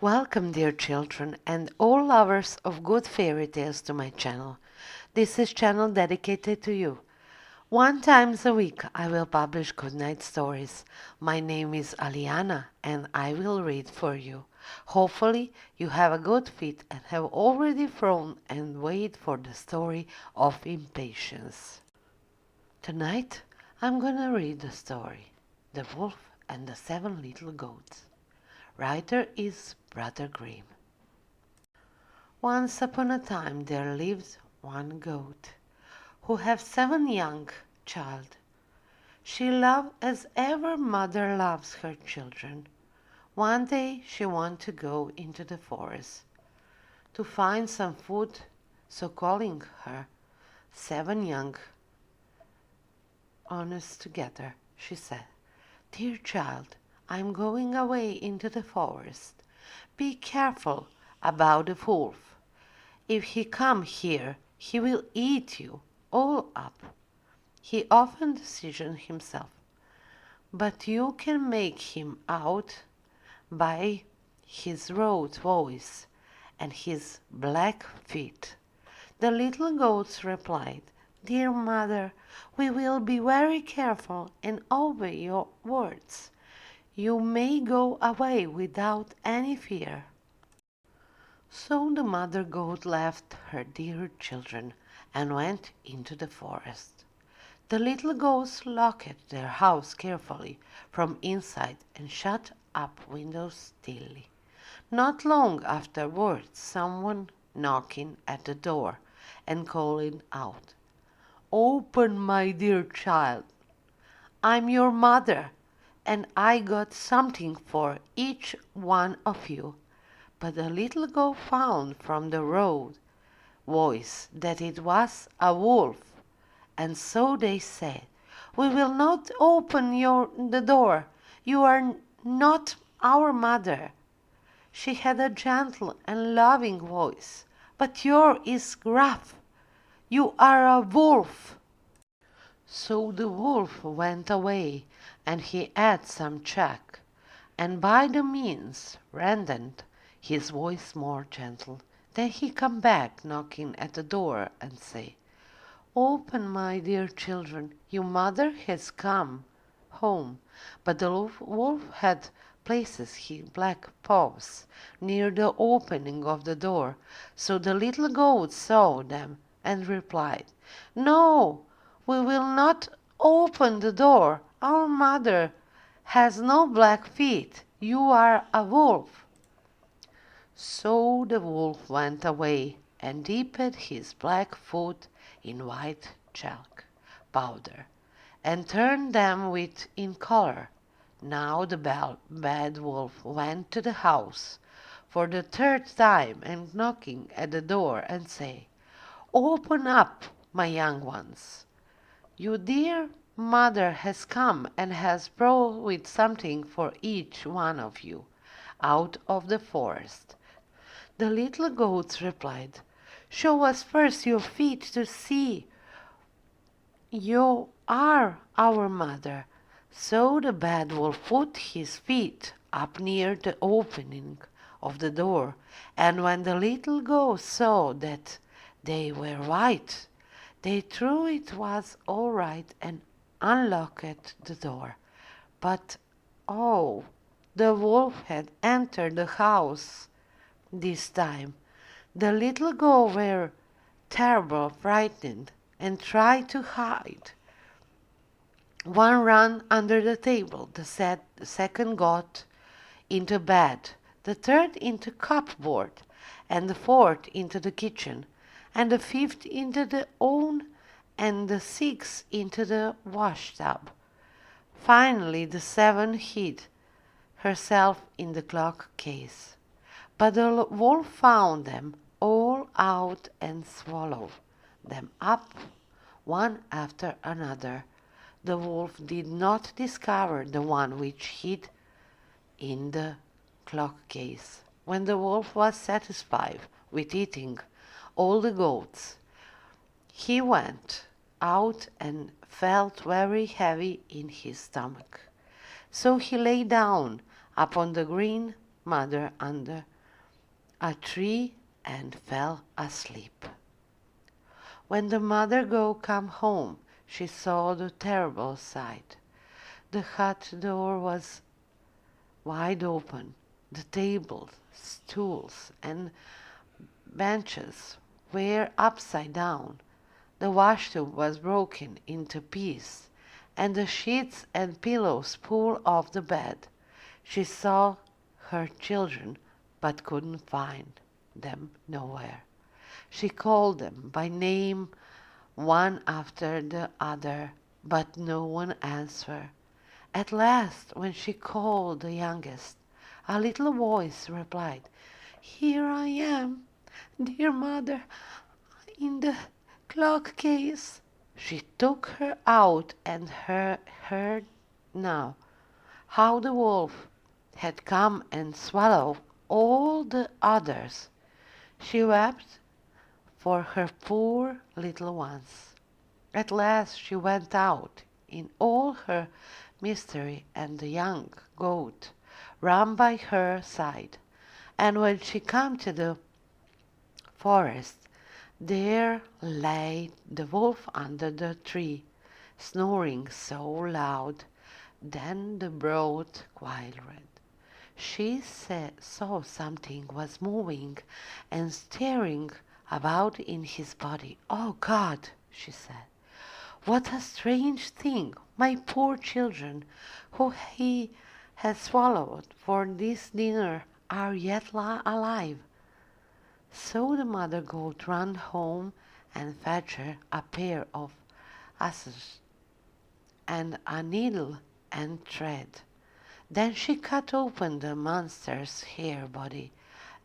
Welcome, dear children, and all lovers of good fairy tales to my channel. This is channel dedicated to you. One times a week I will publish good night stories. My name is Aliana and I will read for you. Hopefully you have a good fit and have already thrown and wait for the story of impatience. Tonight I'm gonna read the story, The Wolf and the Seven Little Goats. Writer is Brother Grimm. Once upon a time there lived one goat who had 7 young children. She loved as ever mother loves her children. One day she wanted to go into the forest to find some food, so calling her 7 young honest together, she said, "Dear child, I'm going away into the forest. Be careful about the wolf. If he come here, he will eat you all up. He often decisions himself, but you can make him out by his rough voice and his black feet." The little goats replied, "Dear mother, we will be very careful and obey your words. You may go away without any fear." So the mother goat left her dear children and went into the forest. The little goats locked their house carefully from inside and shut up windows stilly. Not long afterwards someone knocking at the door and calling out, "Open, my dear child. I'm your mother, and I got something for each one of you." But the little goat found from the road voice that it was a wolf, and so they said, "We will not open the door. You are not our mother." She had a gentle and loving voice, but yours is gruff. You are a wolf. So the wolf went away, and he ate some chalk, and by the means rendered his voice more gentle. Then he come back knocking at the door and say, "Open, my dear children, your mother has come home." But the wolf had placed his black paws near the opening of the door, so the little goats saw them and replied, "No, we will not open the door. Our mother has no black feet. You are a wolf." So the wolf went away and dipped his black foot in white chalk powder and turned them in color. Now the bad wolf went to the house for the 3rd time and knocking at the door and say, "Open up, my young ones. Your dear mother has come and has brought with something for each one of you out of the forest." The little goats replied, "Show us first your feet to see you are our mother." So the bad wolf put his feet up near the opening of the door, and when the little goats saw that they were white, they thought it was all right and unlocked the door. But oh, the wolf had entered the house this time. The little goats were terribly frightened and tried to hide. One ran under the table, the second got into bed, the third into cupboard, and the fourth into the kitchen, and the fifth into the oven, and the sixth into the washtub. Finally the seventh hid herself in the clock case. But the wolf found them all out and swallowed them up one after another. The wolf did not discover the one which hid in the clock case. When the wolf was satisfied with eating all the goats, he went out and felt very heavy in his stomach. So he lay down upon the green mother under a tree and fell asleep. When the mother goat come home, she saw the terrible sight. The hut door was wide open. The tables, stools, and benches were upside down. The washtub was broken into pieces, and the sheets and pillows pulled off the bed. She saw her children, but couldn't find them nowhere. She called them by name one after the other, but no one answered. At last, when she called the youngest, a little voice replied, "Here I am, dear mother, in the clock case." She took her out and heard now how the wolf had come and swallowed all the others. She wept for her poor little ones. At last she went out in all her mystery, and the young goat ran by her side. And when she came to the forest, there lay the wolf under the tree, snoring so loud. Then the broad quailed. She saw something was moving and stirring about in his body. "Oh God," she said, "what a strange thing! My poor children, who he has swallowed for this dinner, are yet alive." So the mother goat ran home and fetched her a pair of scissors and a needle and thread. Then she cut open the monster's hair body,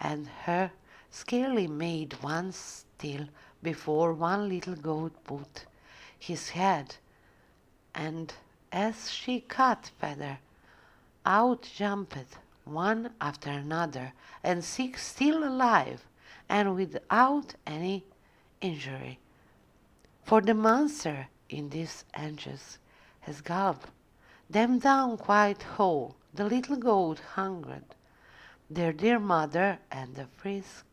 and her scarcely made one still before one little goat put his head, and as she cut feather, out jumped one after another, and six still alive, and without any injury. For the monster in these anges has gulped them down quite whole. The little goat hungered their dear mother, and they frisked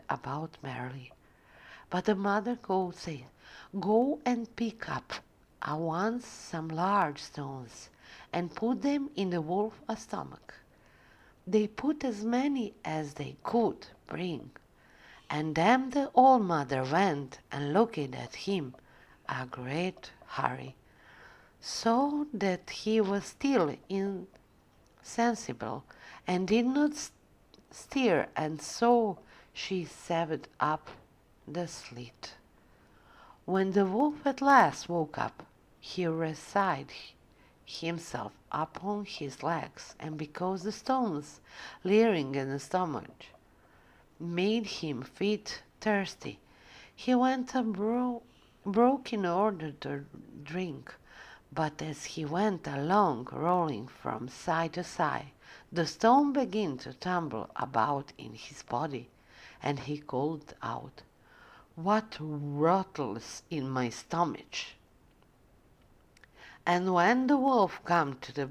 about merrily. But the mother goat said, "Go and pick up at once some large stones, and put them in the wolf's stomach." They put as many as they could bring, and then the old mother went and looked at him a great hurry, so that he was still insensible and did not stir, and so she sewed up the slit. When the wolf at last woke up, he raised himself upon his legs, and because the stones leering in the stomach made him fit thirsty, he went and broke in order to drink. But as he went along, rolling from side to side, the stone began to tumble about in his body, and he called out, "What rattles in my stomach?" And when the wolf came to the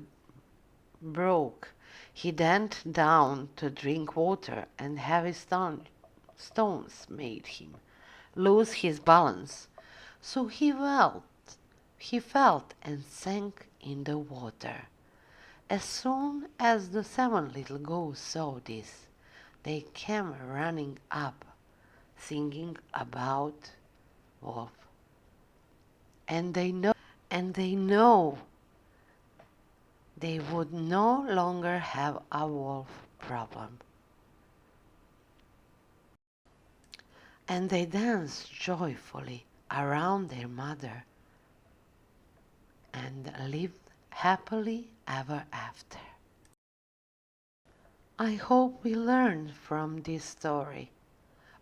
brook, he bent down to drink water, and heavy stones made him lose his balance. So he felt and sank in the water. As soon as the 7 little goats saw this, they came running up, singing about wolf. And they know they would no longer have a wolf problem. And they danced joyfully around their mother and lived happily ever after. I hope we learned from this story.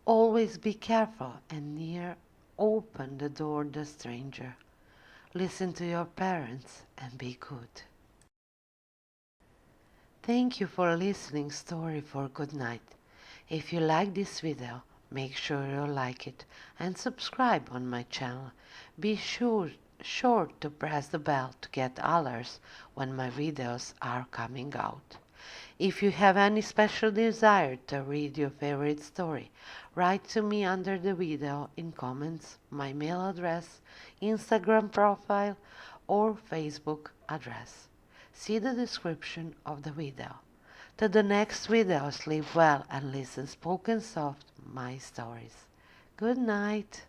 Always be careful and never open the door to stranger. Listen to your parents and be good. Thank you for listening Story for Good Night. If you like this video, make sure you like it and subscribe on my channel. Be sure to press the bell to get alerts when my videos are coming out. If you have any special desire to read your favorite story, write to me under the video in comments, my mail address, Instagram profile, or Facebook address. See the description of the video. To the next video, sleep well and listen spoken soft my stories. Good night.